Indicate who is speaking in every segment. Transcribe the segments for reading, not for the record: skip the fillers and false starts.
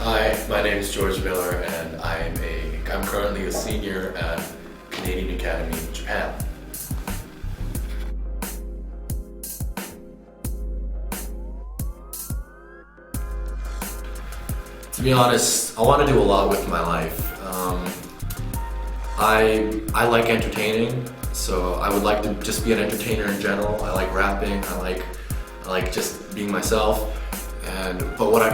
Speaker 1: Hi, my name is George Miller, and I'm currently a senior at Canadian Academy in Japan. To be honest, I want to do a lot with my life. I like entertaining, so I would like to just be an entertainer in general. I like rapping. I like just being myself. But what I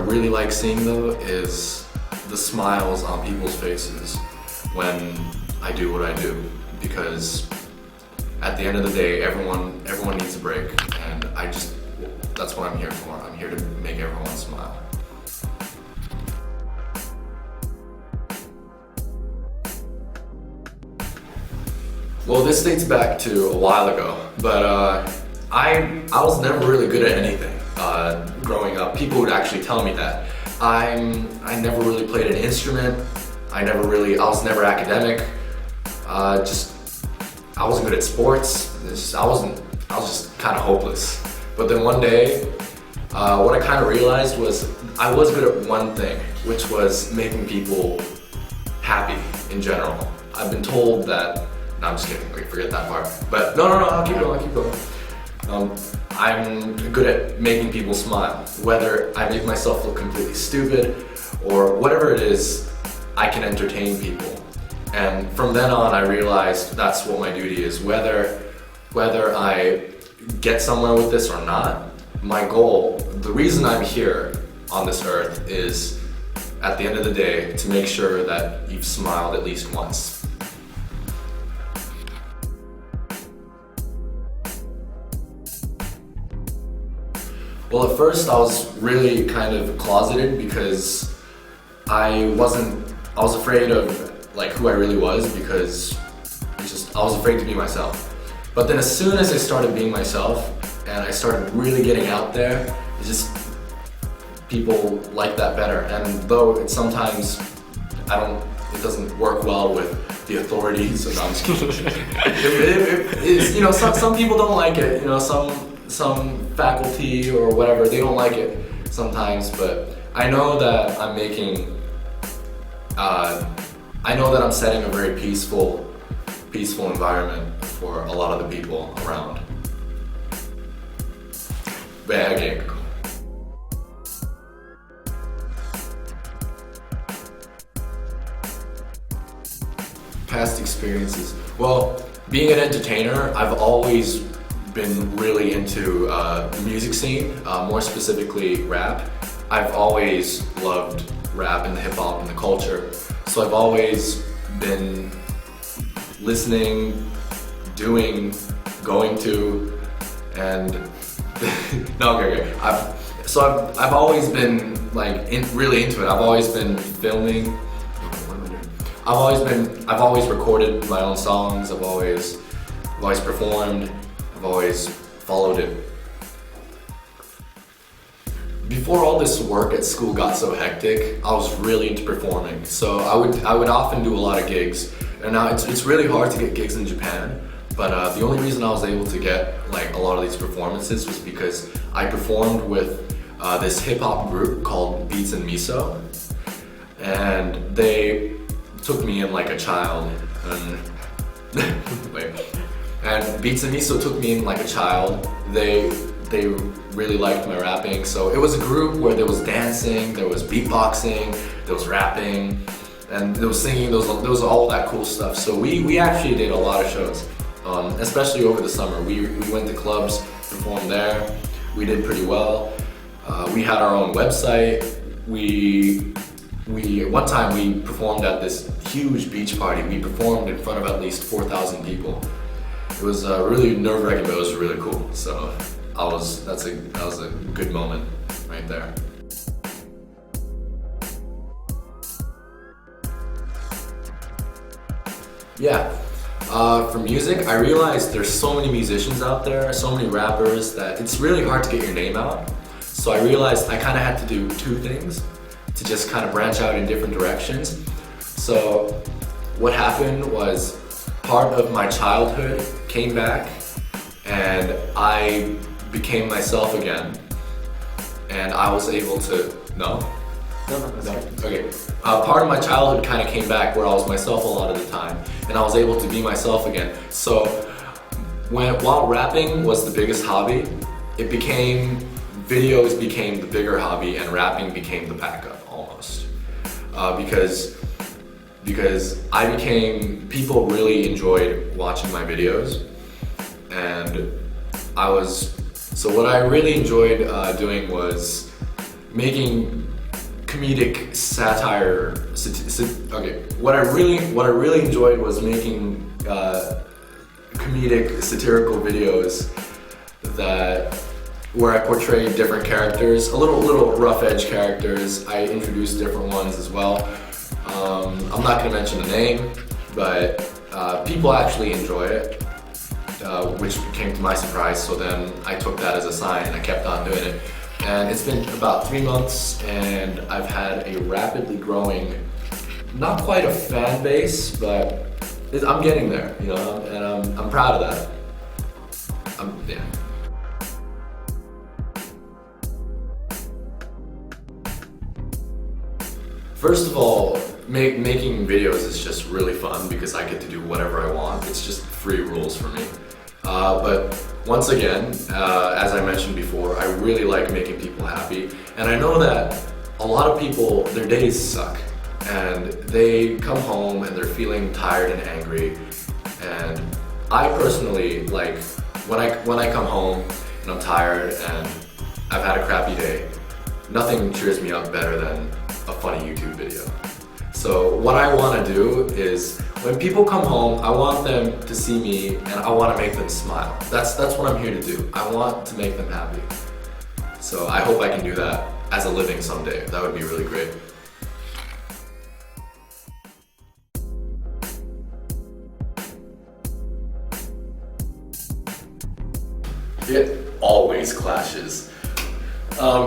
Speaker 1: really like seeing though is the smiles on people's faces when I do what I do, because at the end of the day, everyone needs a break, and that's what I'm here for. I'm here to make everyone smile. Well, this dates back to a while ago, but I was never really good at anything growing up. People would actually tell me that. I never really played an instrument. I was never academic. I wasn't good at sports. I was just kind of hopeless. But then one day, what I kind of realized was I was good at one thing, which was making people happy in general. I've been told that. No, I'm just kidding. Wait, forget that part. But no, I'll keep going. I'm good at making people smile. Whether I make myself look completely stupid or whatever it is, I can entertain people. And from then on, I realized that's what my duty is. Whether I get somewhere with this or not, my goal, the reason I'm here on this earth is, at the end of the day, to make sure that you've smiled at least once. Well, at first I was really kind of closeted because I was afraid of like who I really was, because I was afraid to be myself. But then as soon as I started being myself and I started really getting out there, people like that better. And though it doesn't work well with the authorities, and I'm just kidding. Some people don't like it, some faculty or whatever, they don't like it sometimes, but I know that I'm setting a very peaceful environment for a lot of the people around. Okay. Past experiences. Well, being an entertainer, I've always been really into the music scene, more specifically rap. I've always loved rap and the hip hop and the culture. So I've always been listening, doing, going to, and no, okay. I've always been really into it. I've always been filming. I've always recorded my own songs. I've always performed. I've always followed it. Before all this work at school got so hectic, I was really into performing. So I would often do a lot of gigs. And now it's really hard to get gigs in Japan. But the only reason I was able to get a lot of these performances was because I performed with this hip hop group called Beats and Miso, and they took me in like a child. And Beats and Miso took me in like a child. They really liked my rapping. So it was a group where there was dancing, there was beatboxing, there was rapping, and there was singing, there was all that cool stuff. So we actually did a lot of shows, especially over the summer. We went to clubs, performed there. We did pretty well. We had our own website. One time we performed at this huge beach party. We performed in front of at least 4,000 people. It was really nerve-wracking, but it was really cool. So that was a good moment right there. Yeah, for music, I realized there's so many musicians out there, so many rappers, that it's really hard to get your name out. So I realized I kind of had to do two things to just kind of branch out in different directions. So what happened was, part of my childhood came back and I became myself again, and I was able to, no?
Speaker 2: No, that's
Speaker 1: No?
Speaker 2: good.
Speaker 1: Okay. Part of my childhood kind of came back where I was myself a lot of the time, and I was able to be myself again. So while rapping was the biggest hobby, videos became the bigger hobby, and rapping became the backup almost. Because people really enjoyed watching my videos, and so what I really enjoyed doing was making comedic satire. What I really enjoyed was making comedic satirical videos where I portrayed different characters, a little rough edge characters. I introduced different ones as well. I'm not going to mention the name, but people actually enjoy it, which came to my surprise. So then I took that as a sign and I kept on doing it. And it's been about 3 months, and I've had a rapidly growing, not quite a fan base, but I'm getting there, you know, and I'm proud of that. Yeah. First of all, making videos is just really fun because I get to do whatever I want. It's just free rules for me. But once again, as I mentioned before, I really like making people happy. And I know that a lot of people, their days suck. And they come home and they're feeling tired and angry. And I personally, like, when I come home and I'm tired and I've had a crappy day, nothing cheers me up better than a funny YouTube video. So what I want to do is, when people come home, I want them to see me and I want to make them smile. That's what I'm here to do. I want to make them happy. So I hope I can do that as a living someday. That would be really great. It always clashes.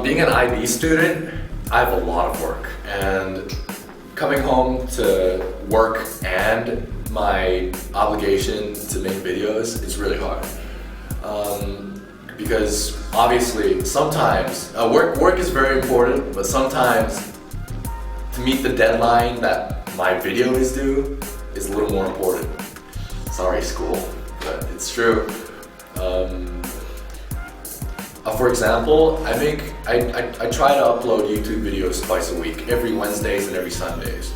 Speaker 1: Being an IB student, I have a lot of work, and coming home to work and my obligation to make videos is really hard. Because obviously sometimes work is very important, but sometimes to meet the deadline that my video is due is a little more important. Sorry, school, but it's true. For example, I try to upload YouTube videos twice a week, every Wednesdays and every Sundays.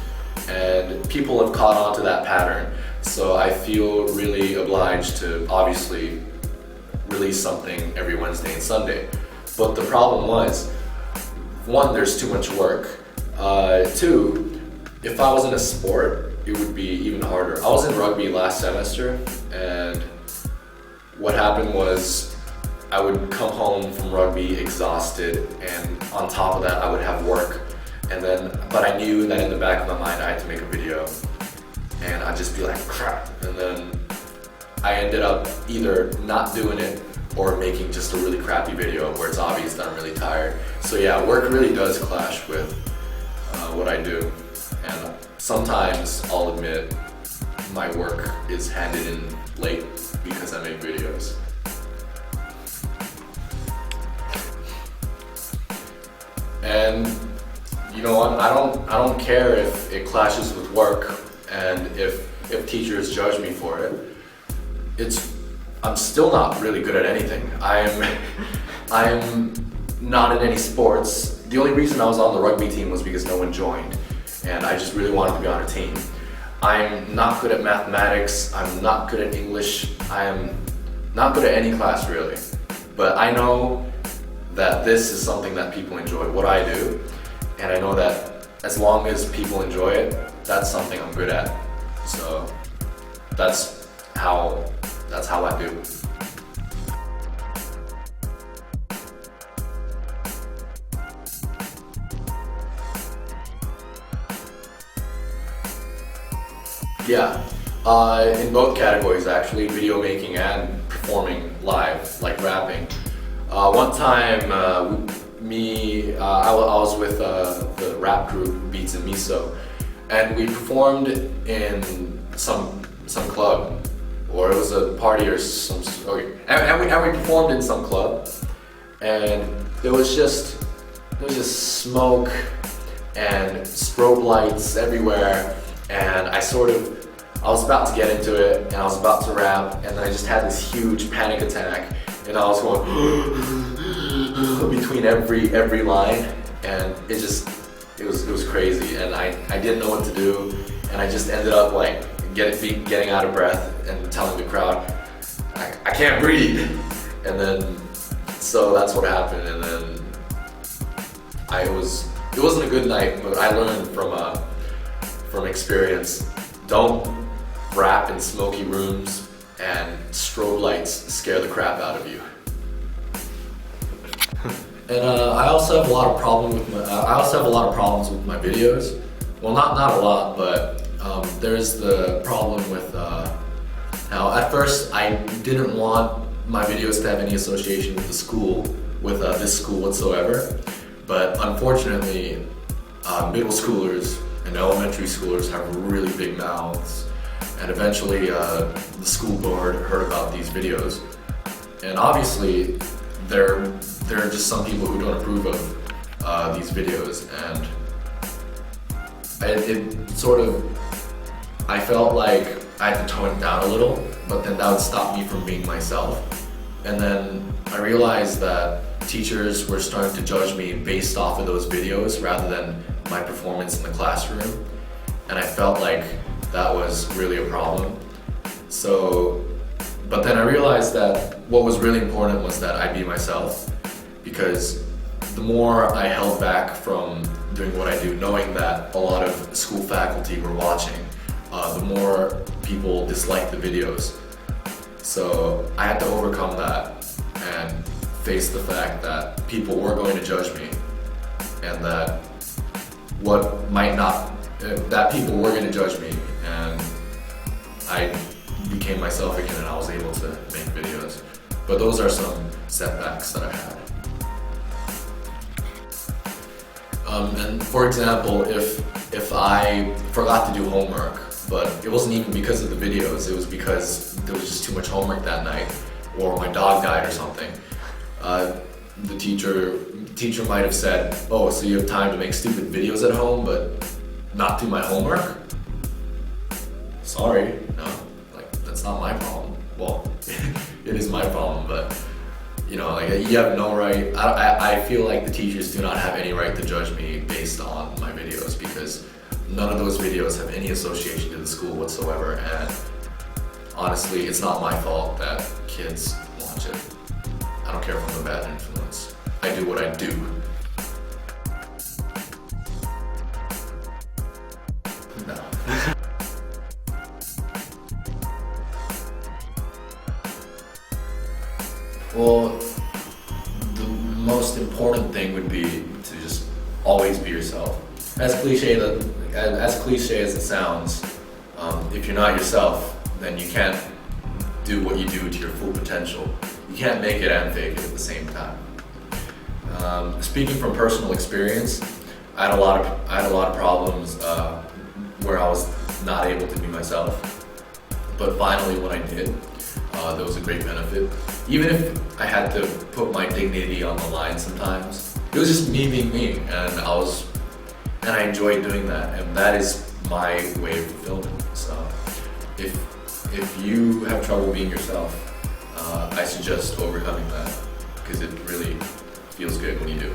Speaker 1: And people have caught on to that pattern, so I feel really obliged to obviously release something every Wednesday and Sunday. But the problem was, one, there's too much work. Two, if I was in a sport, it would be even harder. I was in rugby last semester, and what happened was, I would come home from rugby exhausted, and on top of that I would have work, but I knew that in the back of my mind I had to make a video, and I'd just be like, crap, and then I ended up either not doing it or making just a really crappy video where it's obvious that I'm really tired. So yeah, work really does clash with what I do, and sometimes I'll admit my work is handed in late because I make videos. And you know what? I don't care if it clashes with work and if teachers judge me for it. I'm still not really good at anything. I'm not in any sports. The only reason I was on the rugby team was because no one joined, and I just really wanted to be on a team. I'm not good at mathematics. I'm not good at English. I am not good at any class really. But I know that this is something that people enjoy, what I do, and I know that as long as people enjoy it, that's something I'm good at. So that's how I do. Yeah, in both categories actually, video making and performing live, like rapping. One time, I was with the rap group Beats and Miso, and we performed in some club, or it was a party or some. Okay, and we performed in some club, and it was just smoke, and strobe lights everywhere, and I was about to get into it, and I was about to rap, and then I just had this huge panic attack, and I was going between every line, and it was crazy, and I didn't know what to do, and I just ended up like getting out of breath and telling the crowd, I can't breathe, and then so that's what happened, and then it wasn't a good night, but I learned from experience, don't rap in smoky rooms, and strobe lights scare the crap out of you. And I also have a lot of problems with my videos. Well, not a lot, but there's the problem with how at first I didn't want my videos to have any association with the school, with this school whatsoever. But unfortunately, middle schoolers and elementary schoolers have really big mouths, and eventually the school board heard about these videos, and obviously there are just some people who don't approve of these videos, and I felt like I had to tone it down a little, but then that would stop me from being myself. And then I realized that teachers were starting to judge me based off of those videos rather than my performance in the classroom, and I felt like that was really a problem. But then I realized that what was really important was that I be myself, because the more I held back from doing what I do, knowing that a lot of school faculty were watching, the more people disliked the videos. So I had to overcome that and face the fact that people were going to judge me, and that people were going to judge me, and I became myself again, and I was able to make videos. But those are some setbacks that I had. And for example, if I forgot to do homework, but it wasn't even because of the videos, it was because there was just too much homework that night, or my dog died or something, the teacher might have said, oh, so you have time to make stupid videos at home, but not do my homework? Sorry, no, like, that's not my problem. Well, it is my problem, but you know, like, you have no right. I feel like the teachers do not have any right to judge me based on my videos, because none of those videos have any association to the school whatsoever, and honestly, it's not my fault that kids watch it. I don't care if I'm a bad influence. I do what I do. No. Well, the most important thing would be to just always be yourself. As cliche as it sounds, if you're not yourself, then you can't do what you do to your full potential. You can't make it and fake it at the same time. Speaking from personal experience, I had a lot of problems where I was not able to be myself. But finally, when I did, there was a great benefit. Even if I had to put my dignity on the line sometimes, it was just me being me, and I enjoyed doing that, and that is my way of filming. So if you have trouble being yourself, I suggest overcoming that, because it really feels good when you do.